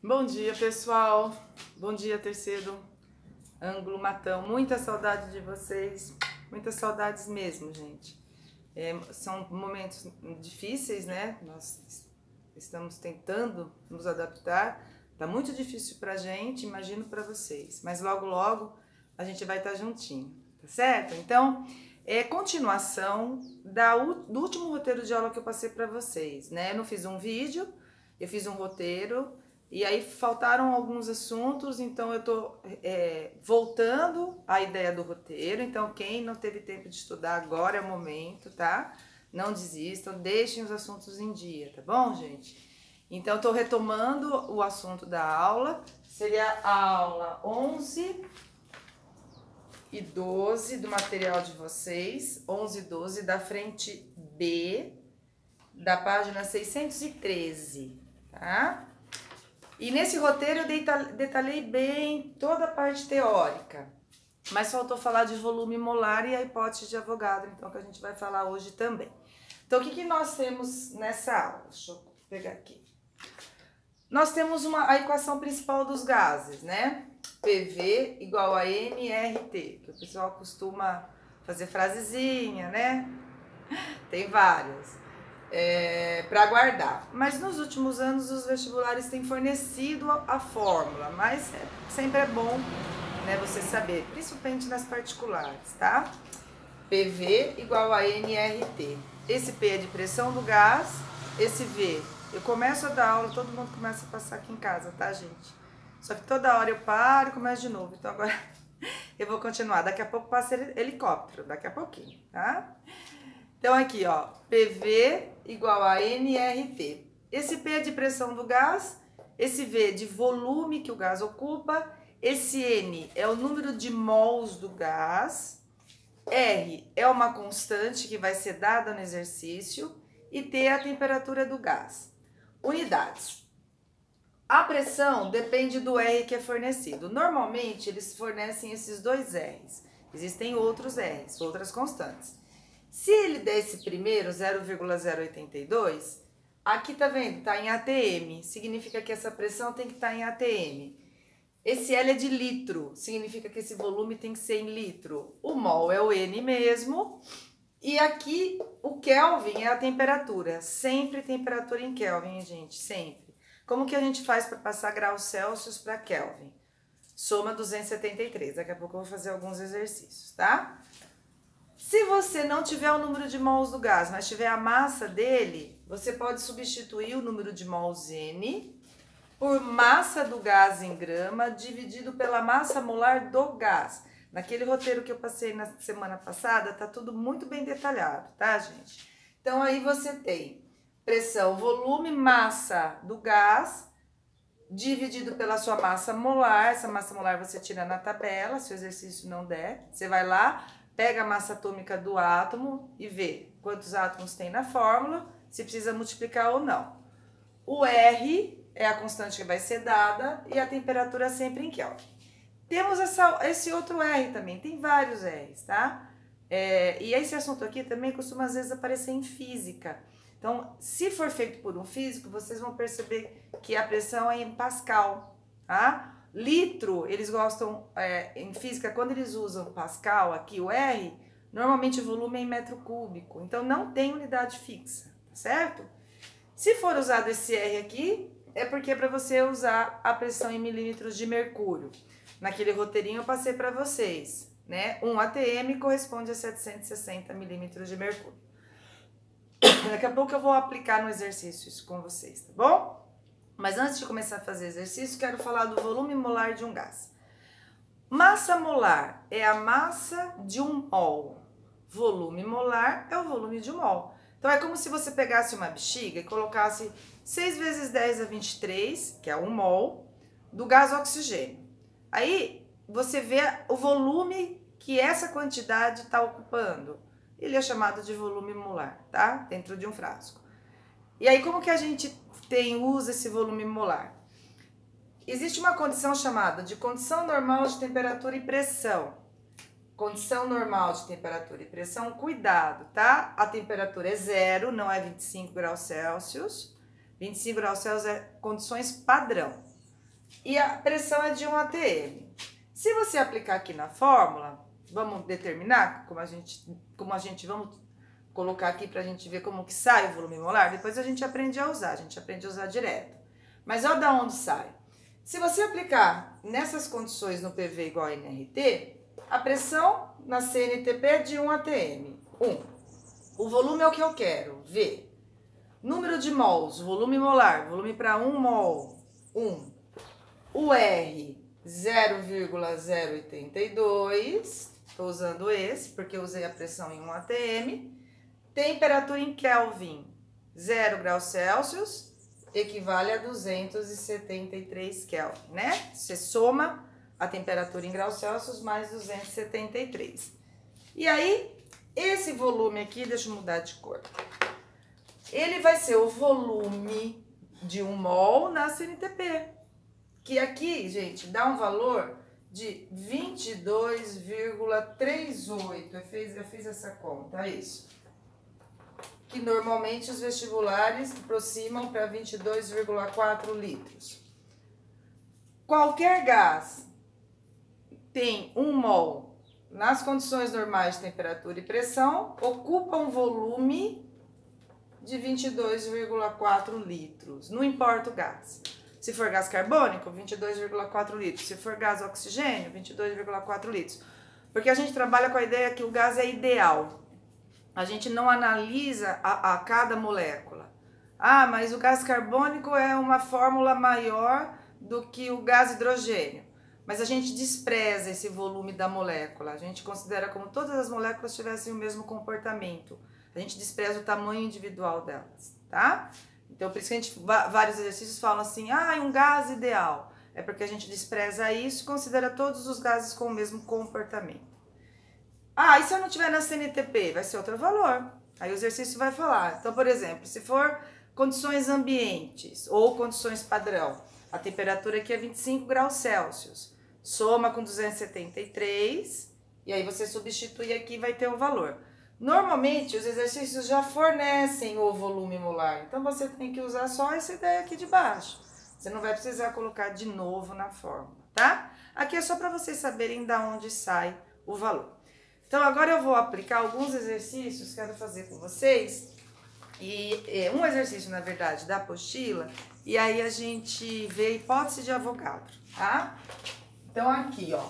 Bom dia, pessoal. Bom dia, terceiro ângulo Matão. Muita saudade de vocês, muitas saudades mesmo, gente. São momentos difíceis, né? Nós estamos tentando nos adaptar. Tá muito difícil pra gente, imagino pra vocês. Mas logo, logo a gente vai estar juntinho, tá certo? Então, continuação do último roteiro de aula que eu passei pra vocês, né? Eu não fiz um vídeo, eu fiz um roteiro. E aí faltaram alguns assuntos, então eu tô voltando à ideia do roteiro. Então quem não teve tempo de estudar, agora é o momento, tá? Não desistam, deixem os assuntos em dia, tá bom, gente? Então eu tô retomando o assunto da aula, seria a aula 11 e 12 do material de vocês, 11 e 12 da frente B, da página 613, tá? E nesse roteiro eu detalhei bem toda a parte teórica, mas faltou falar de volume molar e a hipótese de Avogadro, então que a gente vai falar hoje também. Então o que nós temos nessa aula? Deixa eu pegar aqui. Nós temos a equação principal dos gases, né? PV igual a nRT, que o pessoal costuma fazer frasezinha, né? Tem várias. Para guardar. Mas nos últimos anos os vestibulares têm fornecido a fórmula, mas sempre é bom, né, você saber, principalmente nas particulares, tá? PV igual a nRT. Esse P é de pressão do gás, esse V, eu começo a dar aula, todo mundo começa a passar aqui em casa, tá, gente? Só que toda hora eu paro e começo de novo, então agora eu vou continuar. Daqui a pouco passa helicóptero, daqui a pouquinho, tá? Então aqui, ó, PV igual a nRT. Esse P é de pressão do gás, esse V é de volume que o gás ocupa, esse N é o número de mols do gás, R é uma constante que vai ser dada no exercício e T é a temperatura do gás. Unidades. A pressão depende do R que é fornecido. Normalmente eles fornecem esses dois R's. Existem outros R's, outras constantes. Se ele der esse primeiro, 0,082, aqui tá vendo? Tá em ATM, significa que essa pressão tem que estar em ATM. Esse L é de litro, significa que esse volume tem que ser em litro. O mol é o N mesmo. E aqui o Kelvin é a temperatura. Sempre temperatura em Kelvin, gente, sempre. Como que a gente faz para passar graus Celsius para Kelvin? Soma 273. Daqui a pouco eu vou fazer alguns exercícios, tá? Se você não tiver o número de mols do gás, mas tiver a massa dele, você pode substituir o número de mols N por massa do gás em grama dividido pela massa molar do gás. Naquele roteiro que eu passei na semana passada, tá tudo muito bem detalhado, tá, gente? Então aí você tem pressão, volume, massa do gás dividido pela sua massa molar. Essa massa molar você tira na tabela, se o exercício não der, você vai lá, pega a massa atômica do átomo e vê quantos átomos tem na fórmula, se precisa multiplicar ou não. O R é a constante que vai ser dada e a temperatura sempre em Kelvin. Temos esse outro R também, tem vários R's, tá? E esse assunto aqui também costuma às vezes aparecer em física. Então, se for feito por um físico, vocês vão perceber que a pressão é em Pascal, tá? Litro, eles gostam, em física, quando eles usam Pascal, aqui o R, normalmente o volume é em metro cúbico, então não tem unidade fixa, tá certo? Se for usado esse R aqui, é porque é para você usar a pressão em milímetros de mercúrio. Naquele roteirinho eu passei para vocês, né? 1 atm corresponde a 760 milímetros de mercúrio. Daqui a pouco eu vou aplicar no exercício isso com vocês, tá bom? Mas antes de começar a fazer exercício, quero falar do volume molar de um gás. Massa molar é a massa de um mol. Volume molar é o volume de um mol. Então é como se você pegasse uma bexiga e colocasse 6 vezes 10 a 23, que é 1 mol, do gás oxigênio. Aí você vê o volume que essa quantidade está ocupando. Ele é chamado de volume molar, tá? Dentro de um frasco. E aí como que a gente usa esse volume molar? Existe uma condição chamada de condição normal de temperatura e pressão. Condição normal de temperatura e pressão, cuidado, tá? A temperatura é 0, não é 25 graus Celsius. 25 graus Celsius é condições padrão. e a pressão é de 1 atm. Se você aplicar aqui na fórmula, vamos determinar como a gente vamos colocar aqui para a gente ver como que sai o volume molar. Depois a gente aprende a usar direto. Mas olha da onde sai. Se você aplicar nessas condições no PV igual a NRT, a pressão na CNTP é de 1 atm. 1. O volume é o que eu quero, V. Número de mols, volume molar, volume para 1 mol, 1. O R, 0,082, estou usando esse porque eu usei a pressão em 1 atm. Temperatura em Kelvin, 0 graus Celsius, equivale a 273 Kelvin, né? Você soma a temperatura em graus Celsius mais 273. E aí, esse volume aqui, deixa eu mudar de cor. Ele vai ser o volume de 1 mol na CNTP. Que aqui, gente, dá um valor de 22,38. Eu fiz essa conta, é isso. Que normalmente os vestibulares aproximam para 22,4 litros. Qualquer gás tem 1 mol nas condições normais de temperatura e pressão, ocupa um volume de 22,4 litros, não importa o gás. Se for gás carbônico, 22,4 litros. Se for gás oxigênio, 22,4 litros. Porque a gente trabalha com a ideia que o gás é ideal. A gente não analisa a cada molécula. Ah, mas o gás carbônico é uma fórmula maior do que o gás hidrogênio. Mas a gente despreza esse volume da molécula. A gente considera como todas as moléculas tivessem o mesmo comportamento. A gente despreza o tamanho individual delas, tá? Então, por isso que vários exercícios falam assim, um gás ideal. É porque a gente despreza isso e considera todos os gases com o mesmo comportamento. E se eu não tiver na CNTP? Vai ser outro valor. Aí o exercício vai falar. Então, por exemplo, se for condições ambientes ou condições padrão, a temperatura aqui é 25 graus Celsius. Soma com 273 e aí você substitui aqui e vai ter o valor. Normalmente, os exercícios já fornecem o volume molar, então você tem que usar só essa ideia aqui de baixo. Você não vai precisar colocar de novo na fórmula, tá? Aqui é só para vocês saberem de onde sai o valor. Então, agora eu vou aplicar alguns exercícios, quero fazer com vocês, e um exercício, na verdade, da apostila, e aí a gente vê hipótese de Avogadro, tá? Então, aqui, ó,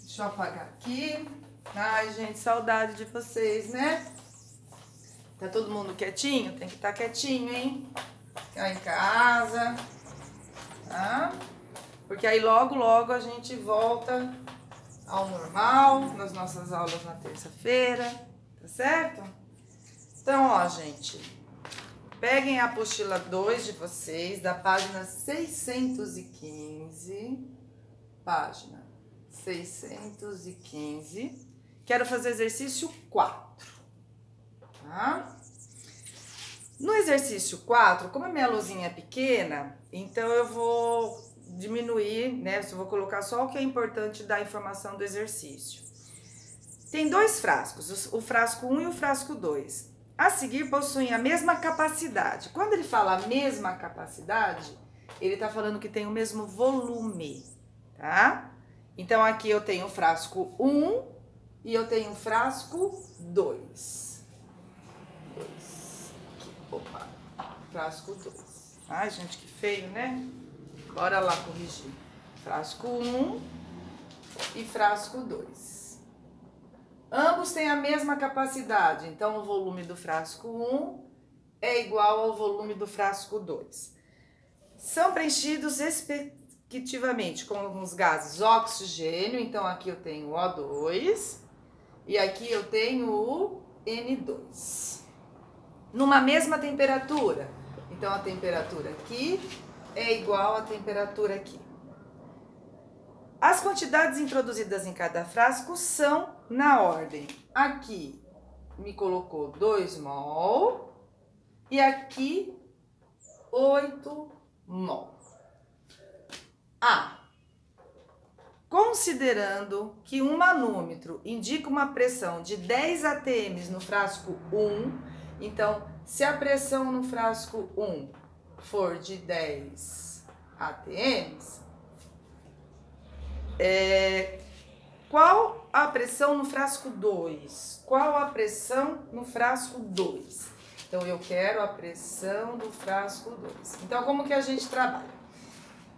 deixa eu apagar aqui. Ai, gente, saudade de vocês, né? Tá todo mundo quietinho? Tem que estar quietinho, hein? Ficar em casa, tá? Porque aí logo, logo a gente volta ao normal, nas nossas aulas na terça-feira, tá certo? Então, ó, gente, peguem a apostila 2 de vocês, da página 615, página 615, quero fazer exercício 4, tá? No exercício 4, como a minha luzinha é pequena, então eu vou diminuir, né? Eu vou colocar só o que é importante da informação do exercício. Tem dois frascos, o frasco 1 e o frasco 2. A seguir possuem a mesma capacidade. Quando ele fala a mesma capacidade, ele está falando que tem o mesmo volume, tá? Então, aqui eu tenho o frasco 1 e eu tenho o frasco 2. Opa, frasco 2. Ai, gente, que feio, né? Bora lá corrigir. Frasco 1 e frasco 2. Ambos têm a mesma capacidade, então o volume do frasco 1 é igual ao volume do frasco 2. São preenchidos respectivamente com os gases oxigênio, então aqui eu tenho o O2 e aqui eu tenho o N2. Numa mesma temperatura, então a temperatura aqui é igual à temperatura aqui. As quantidades introduzidas em cada frasco são na ordem. Aqui me colocou 2 mol e aqui 8 mol. Considerando que um manômetro indica uma pressão de 10 atm no frasco 1, então se a pressão no frasco 1 for de 10 atms, qual a pressão no frasco 2? Qual a pressão no frasco 2? Então, eu quero a pressão do frasco 2. Então, como que a gente trabalha?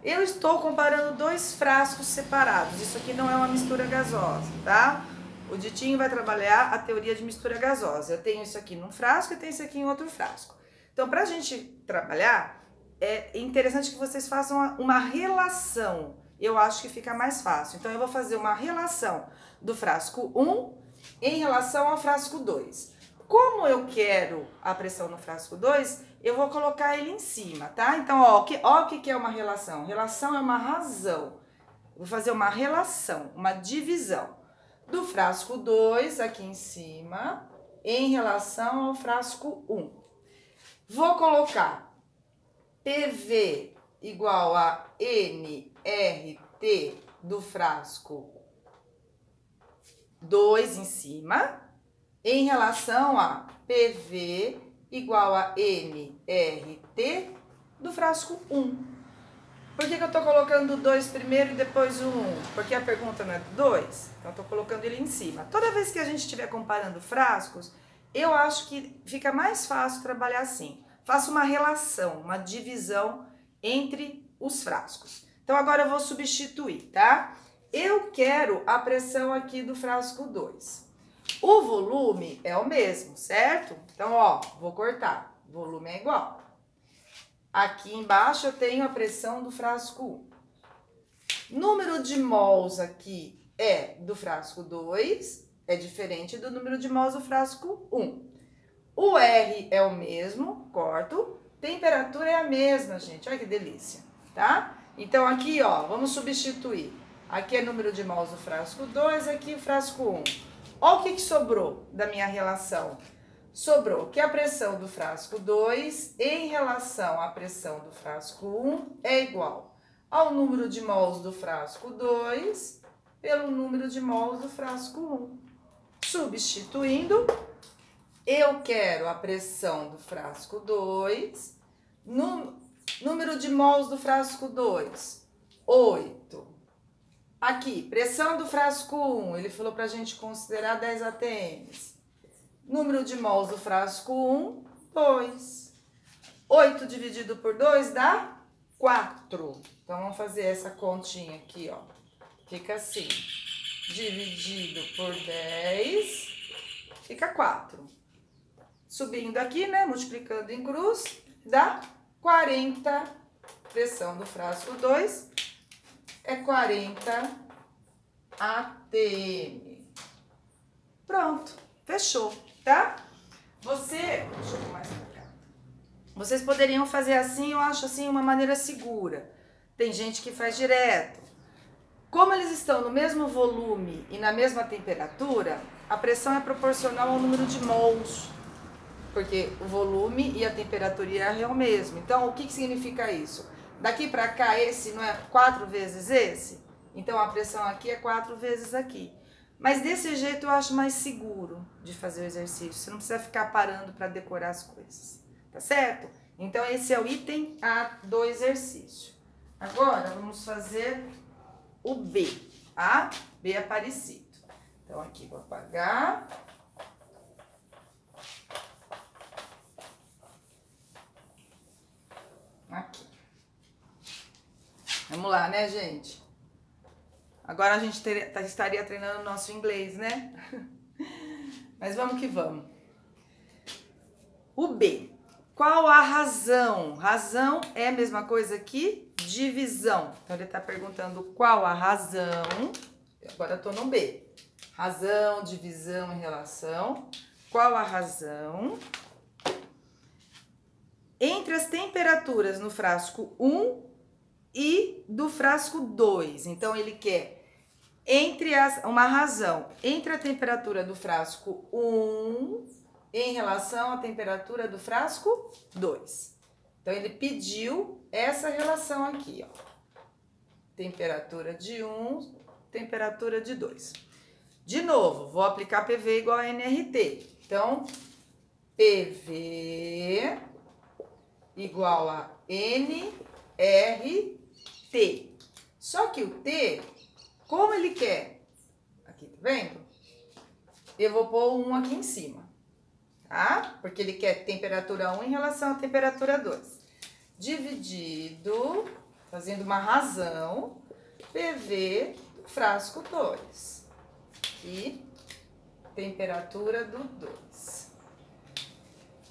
Eu estou comparando dois frascos separados. Isso aqui não é uma mistura gasosa, tá? O Ditinho vai trabalhar a teoria de mistura gasosa. Eu tenho isso aqui num frasco e tenho isso aqui em outro frasco. Então, para a gente trabalhar, é interessante que vocês façam uma relação. Eu acho que fica mais fácil. Então, eu vou fazer uma relação do frasco 1 em relação ao frasco 2. Como eu quero a pressão no frasco 2, eu vou colocar ele em cima, tá? Então, ó, o que é uma relação? Relação é uma razão. Vou fazer uma relação, uma divisão do frasco 2 aqui em cima em relação ao frasco 1. Vou colocar PV igual a nRT do frasco 2 em cima, em relação a PV igual a nRT do frasco 1. Por que eu tô colocando o 2 primeiro e depois o 1? Porque a pergunta não é do 2, então eu tô colocando ele em cima. Toda vez que a gente estiver comparando frascos, eu acho que fica mais fácil trabalhar assim. Faço uma relação, uma divisão entre os frascos. Então, agora eu vou substituir, tá? Eu quero a pressão aqui do frasco 2. O volume é o mesmo, certo? Então, ó, vou cortar. O volume é igual. Aqui embaixo eu tenho a pressão do frasco 1. Número de mols aqui é do frasco 2, é diferente do número de mols do frasco 1. O R é o mesmo, corto. Temperatura é a mesma, gente. Olha que delícia, tá? Então, aqui, ó, vamos substituir. Aqui é número de mols do frasco 2, aqui o frasco 1. Olha o que sobrou da minha relação. Sobrou que a pressão do frasco 2 em relação à pressão do frasco 1 é igual ao número de mols do frasco 2 pelo número de mols do frasco 1. Substituindo, eu quero a pressão do frasco 2, número de mols do frasco 2, 8. Aqui, pressão do frasco 1, ele falou pra gente considerar 10 atms. Número de mols do frasco 1, 2. 8 dividido por 2 dá 4. Então, vamos fazer essa continha aqui, ó. Fica assim, dividido por 10, fica 4. Subindo aqui, né, multiplicando em cruz, dá 40. Pressão do frasco 2 é 40 atm. Pronto, fechou, tá? Deixa eu pôr mais pra cá. Vocês poderiam fazer assim, eu acho assim, uma maneira segura. Tem gente que faz direto. Como eles estão no mesmo volume e na mesma temperatura, a pressão é proporcional ao número de mols, porque o volume e a temperatura é o mesmo. Então, o que significa isso? Daqui para cá, esse não é 4 vezes esse? Então, a pressão aqui é 4 vezes aqui. Mas desse jeito eu acho mais seguro de fazer o exercício. Você não precisa ficar parando para decorar as coisas, tá certo? Então, esse é o item A do exercício. Agora, vamos fazer o B, tá? B é parecido. Então, aqui vou apagar. Aqui. Vamos lá, né, gente? Agora a gente estaria treinando o nosso inglês, né? Mas vamos que vamos. O B. Qual a razão? Razão é a mesma coisa que divisão. Então, ele está perguntando qual a razão. Agora eu tô no B. Razão, divisão e relação. Qual a razão entre as temperaturas no frasco 1 e do frasco 2. Então, ele quer uma razão entre a temperatura do frasco 1 em relação à temperatura do frasco 2. Então, ele pediu essa relação aqui, ó. Temperatura de 1, temperatura de 2. De novo, vou aplicar PV igual a nRT. Então, PV igual a nRT T. Só que o T, como ele quer, aqui, tá vendo? Eu vou pôr 1 aqui em cima, tá? Porque ele quer temperatura 1 em relação à temperatura 2. Dividido, fazendo uma razão, PV do frasco 2. Aqui, temperatura do 2.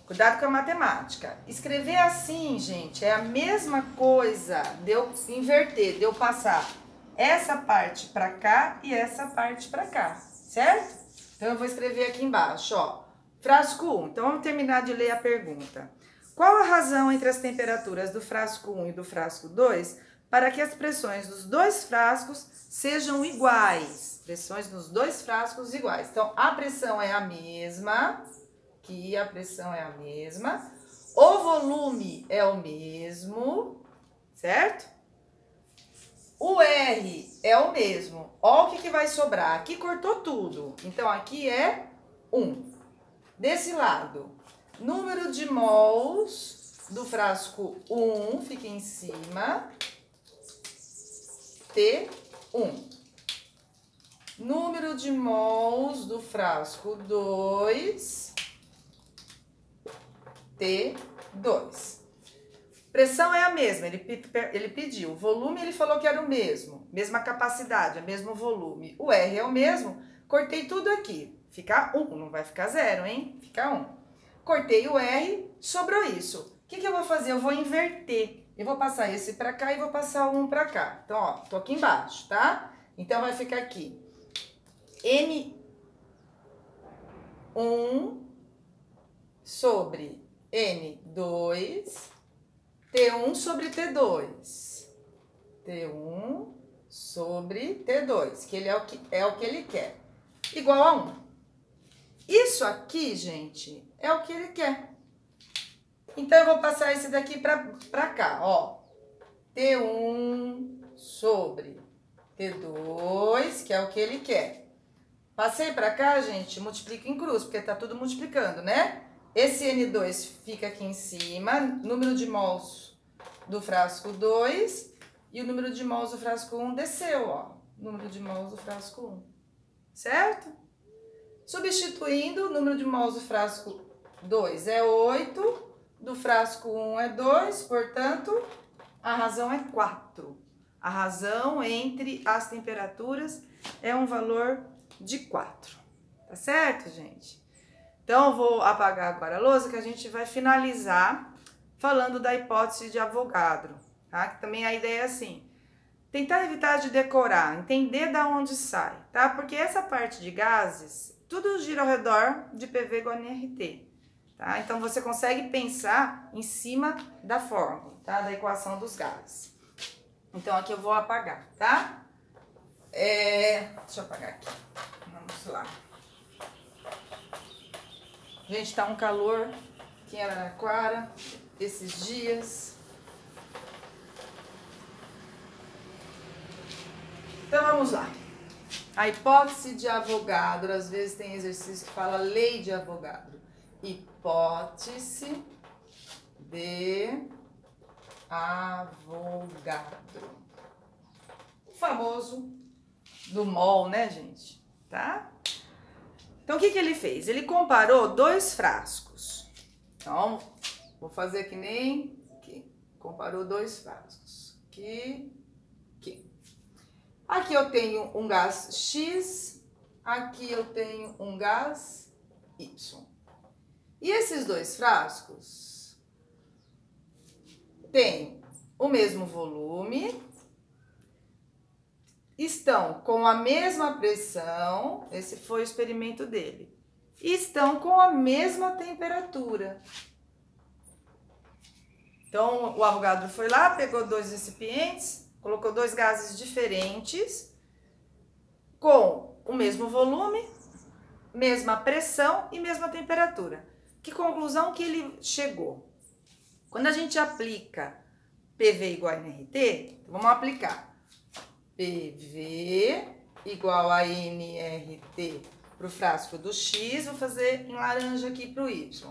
Cuidado com a matemática. Escrever assim, gente, é a mesma coisa de eu inverter, de eu passar essa parte para cá e essa parte para cá, certo? Então, eu vou escrever aqui embaixo, ó. Frasco 1. Então, vamos terminar de ler a pergunta. Qual a razão entre as temperaturas do frasco 1 e do frasco 2 para que as pressões dos dois frascos sejam iguais? Pressões nos dois frascos iguais. Então, a pressão é a mesma, aqui a pressão é a mesma, o volume é o mesmo, certo? O R é o mesmo. Ó o que vai sobrar. Aqui cortou tudo. Então, aqui é 1. Desse lado, número de mols do frasco 1 fica em cima, T1. Número de mols do frasco 2, T2. Pressão é a mesma, ele pediu. Volume ele falou que era o mesmo, mesma capacidade, é mesmo volume. O R é o mesmo, cortei tudo aqui. Fica 1, não vai ficar 0, hein? Fica 1. Cortei o R, sobrou isso. O que eu vou fazer? Eu vou inverter. Eu vou passar esse pra cá e vou passar o 1 pra cá. Então, ó, tô aqui embaixo, tá? Então, vai ficar aqui. N1 sobre N2, T1 sobre T2. T1 sobre T2, que ele é o que ele quer. Igual a 1. Isso aqui, gente, é o que ele quer. Então, eu vou passar esse daqui pra cá, ó. T1 sobre T2, que é o que ele quer. Passei pra cá, gente, multiplica em cruz, porque tá tudo multiplicando, né? Esse N2 fica aqui em cima, número de mols do frasco 2, e o número de mols do frasco 1 desceu, ó. Número de mols do frasco 1, certo? Substituindo, o número de mols do frasco 2 é 8, do frasco 1 é 2, portanto, a razão é 4. A razão entre as temperaturas é um valor de 4. Tá certo, gente? Então, eu vou apagar agora a lousa que a gente vai finalizar falando da hipótese de Avogadro, tá? Que também a ideia é assim, tentar evitar de decorar, entender da onde sai, tá? Porque essa parte de gases, tudo gira ao redor de PV igual a nRT, tá? Então, você consegue pensar em cima da fórmula, tá? Da equação dos gases. Então, aqui eu vou apagar, tá? Deixa eu apagar aqui. Vamos lá. Gente, tá um calor aqui em Araraquara esses dias. Então, vamos lá. A hipótese de Avogadro, às vezes tem exercício que fala lei de Avogadro. Hipótese de Avogadro. O famoso do mol, né, gente? Tá? Então, o que ele fez? Ele comparou dois frascos. Então, vou fazer que nem aqui. Comparou dois frascos. Aqui. Aqui eu tenho um gás X, aqui eu tenho um gás Y. E esses dois frascos têm o mesmo volume, estão com a mesma pressão, esse foi o experimento dele, e estão com a mesma temperatura. Então, o Avogadro foi lá, pegou dois recipientes, colocou dois gases diferentes, com o mesmo volume, mesma pressão e mesma temperatura. Que conclusão que ele chegou? Quando a gente aplica PV igual a nRT, vamos aplicar PV igual a nRT para o frasco do X, vou fazer em laranja aqui para o Y.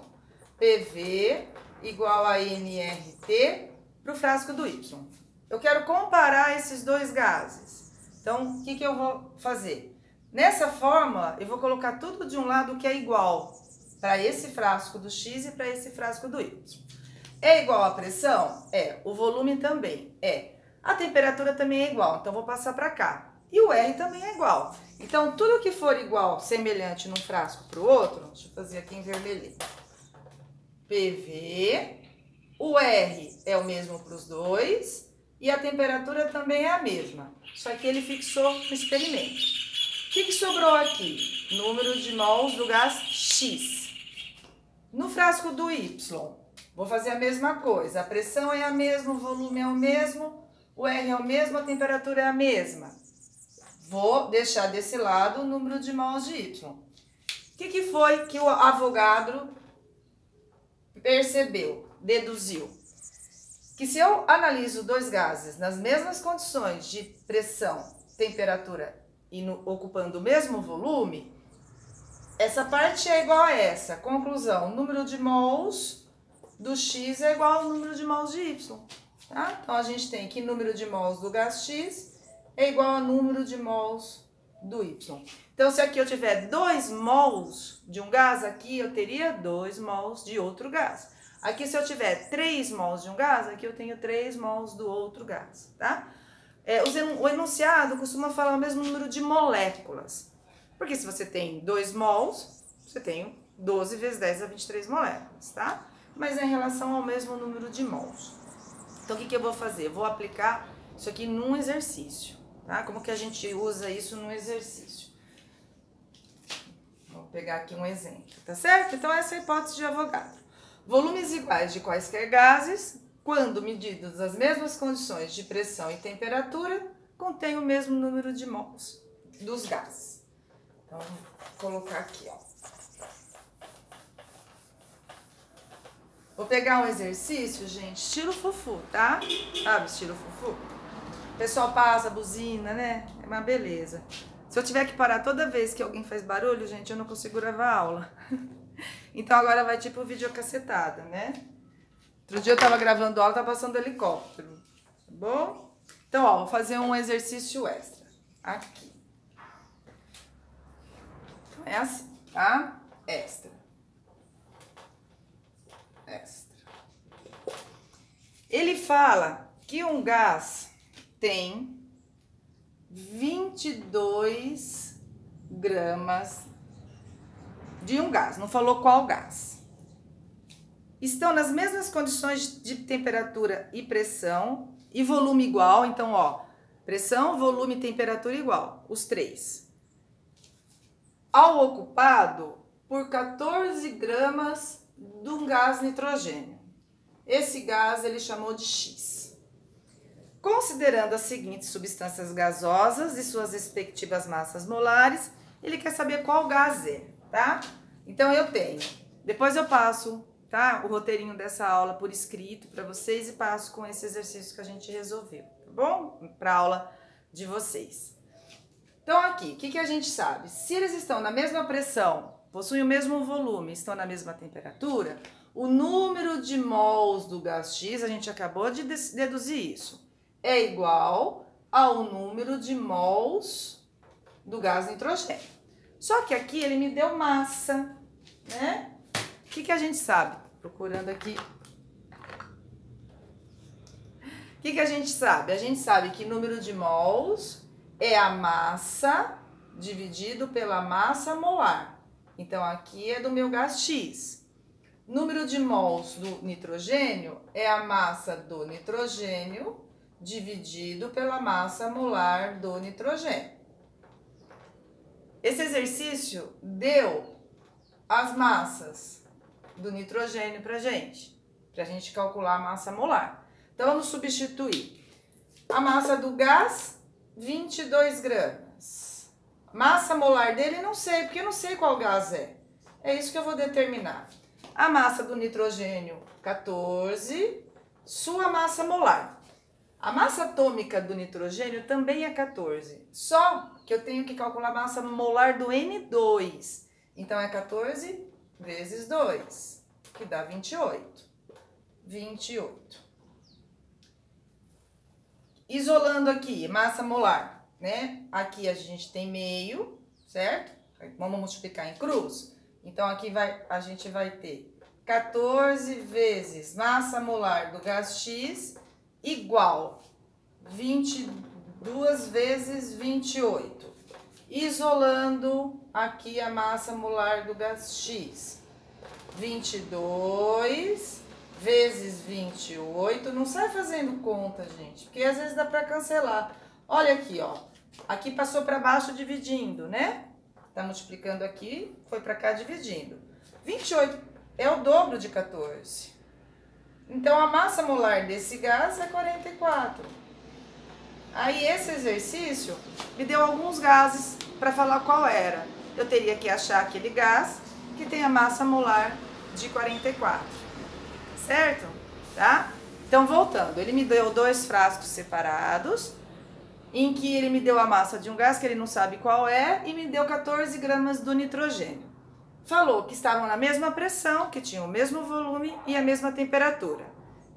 PV igual a nRT para o frasco do Y. eu quero comparar esses dois gases. Então, o que eu vou fazer? Nessa fórmula, eu vou colocar tudo de um lado que é igual para esse frasco do X e para esse frasco do Y. É igual a pressão? É. O volume também? É. A temperatura também é igual, então vou passar para cá. E o R também é igual. Então, tudo que for igual, semelhante num frasco para o outro, deixa eu fazer aqui em vermelhinho. PV, o R é o mesmo para os dois e a temperatura também é a mesma. Só que ele fixou no experimento. O que sobrou aqui? Número de mols do gás X. No frasco do Y, vou fazer a mesma coisa. A pressão é a mesma, o volume é o mesmo, o R é o mesmo, a temperatura é a mesma. Vou deixar desse lado o número de mols de Y. O que foi que o Avogadro percebeu, deduziu? Que se eu analiso dois gases nas mesmas condições de pressão, temperatura e ocupando o mesmo volume, essa parte é igual a essa. Conclusão, o número de mols do X é igual ao número de mols de Y. Tá? Então, a gente tem que número de mols do gás X é igual ao número de mols do Y. Então, se aqui eu tiver 2 mols de um gás, aqui eu teria 2 mols de outro gás. Aqui, se eu tiver 3 mols de um gás, aqui eu tenho 3 mols do outro gás, tá? O enunciado costuma falar o mesmo número de moléculas. Porque se você tem 2 mols, você tem 12 vezes 10 a 23 moléculas, tá? Mas é em relação ao mesmo número de mols. Então, o que eu vou fazer? Eu vou aplicar isso aqui num exercício, tá? Como que a gente usa isso no exercício? Vou pegar aqui um exemplo, tá certo? Então, essa é a hipótese de Avogadro. Volumes iguais de quaisquer gases, quando medidos nas mesmas condições de pressão e temperatura, contêm o mesmo número de mols dos gases. Então, vou colocar aqui, ó. Vou pegar um exercício, gente, estilo fufu, tá? Sabe, estilo fufu? O pessoal passa, buzina, né? É uma beleza. Se eu tiver que parar toda vez que alguém faz barulho, gente, eu não consigo gravar a aula. Então agora vai tipo videocassetada, né? Outro dia eu tava gravando aula, tava passando helicóptero, tá bom? Então, ó, vou fazer um exercício extra aqui. Então é assim, tá? Extra. Ele fala que um gás tem 22 gramas de um gás, não falou qual gás. Estão nas mesmas condições de temperatura e pressão e volume igual, então, ó, pressão, volume e temperatura igual, os três. Ao ocupado por 14 gramas de um gás nitrogênio. Esse gás ele chamou de X. Considerando as seguintes substâncias gasosas e suas respectivas massas molares, ele quer saber qual gás é, tá? Então eu tenho, depois eu passo, tá, o roteirinho dessa aula por escrito para vocês e passo com esse exercício que a gente resolveu, tá bom? Para a aula de vocês. Então aqui, o que a gente sabe? Se eles estão na mesma pressão, possuem o mesmo volume, estão na mesma temperatura, o número de mols do gás X, a gente acabou de deduzir isso, é igual ao número de mols do gás nitrogênio. Só que aqui ele me deu massa, né? O que a gente sabe? Procurando aqui. O que a gente sabe? A gente sabe que número de mols é a massa dividido pela massa molar. Então, aqui é do meu gás X. Número de mols do nitrogênio é a massa do nitrogênio dividido pela massa molar do nitrogênio. Esse exercício deu as massas do nitrogênio pra gente calcular a massa molar. Então, vamos substituir. A massa do gás, 22 gramas. Massa molar dele, não sei, porque eu não sei qual gás é. É isso que eu vou determinar. A massa do nitrogênio, 14. Sua massa molar. A massa atômica do nitrogênio também é 14. Só que eu tenho que calcular a massa molar do N2. Então, é 14 vezes 2, que dá 28. 28. Isolando aqui, massa molar, né? Aqui a gente tem meio, certo? Vamos multiplicar em cruz. Então, aqui a gente vai ter 14 vezes massa molar do gás X igual 22 vezes 28. Isolando aqui a massa molar do gás X. 22 vezes 28. Não sai fazendo conta, gente, porque às vezes dá para cancelar. Olha aqui, ó. Aqui passou para baixo dividindo, né? Tá multiplicando aqui, foi para cá dividindo. 28 é o dobro de 14. Então, a massa molar desse gás é 44. Aí, esse exercício me deu alguns gases para falar qual era. Eu teria que achar aquele gás que tem a massa molar de 44. Certo? Tá? Então, voltando. Ele me deu 2 frascos separados, em que ele me deu a massa de um gás que ele não sabe qual é e me deu 14 gramas do nitrogênio. Falou que estavam na mesma pressão, que tinham o mesmo volume e a mesma temperatura.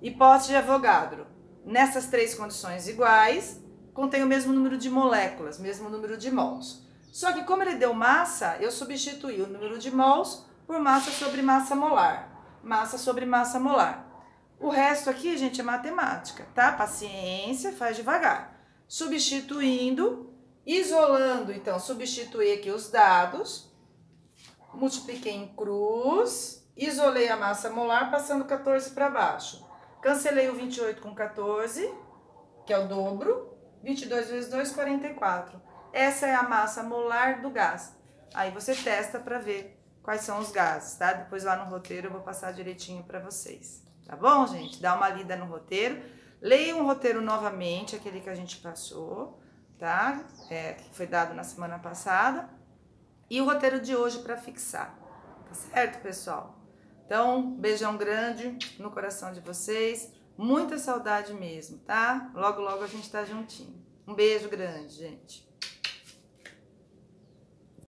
Hipótese de Avogadro. Nessas 3 condições iguais, contém o mesmo número de moléculas, mesmo número de mols. Só que como ele deu massa, eu substituí o número de mols por massa sobre massa molar. Massa sobre massa molar. O resto aqui, gente, é matemática, tá? Paciência, faz devagar. Substituindo, isolando, então, substituí aqui os dados, multipliquei em cruz, isolei a massa molar, passando 14 para baixo. Cancelei o 28 com 14, que é o dobro, 22 vezes 2, 44. Essa é a massa molar do gás. Aí você testa para ver quais são os gases, tá? Depois lá no roteiro eu vou passar direitinho para vocês. Tá bom, gente? Dá uma lida no roteiro. Leia o roteiro novamente, aquele que a gente passou, tá? Que foi dado na semana passada. E o roteiro de hoje para fixar. Tá certo, pessoal? Então, beijão grande no coração de vocês. Muita saudade mesmo, tá? Logo, logo a gente tá juntinho. Um beijo grande, gente.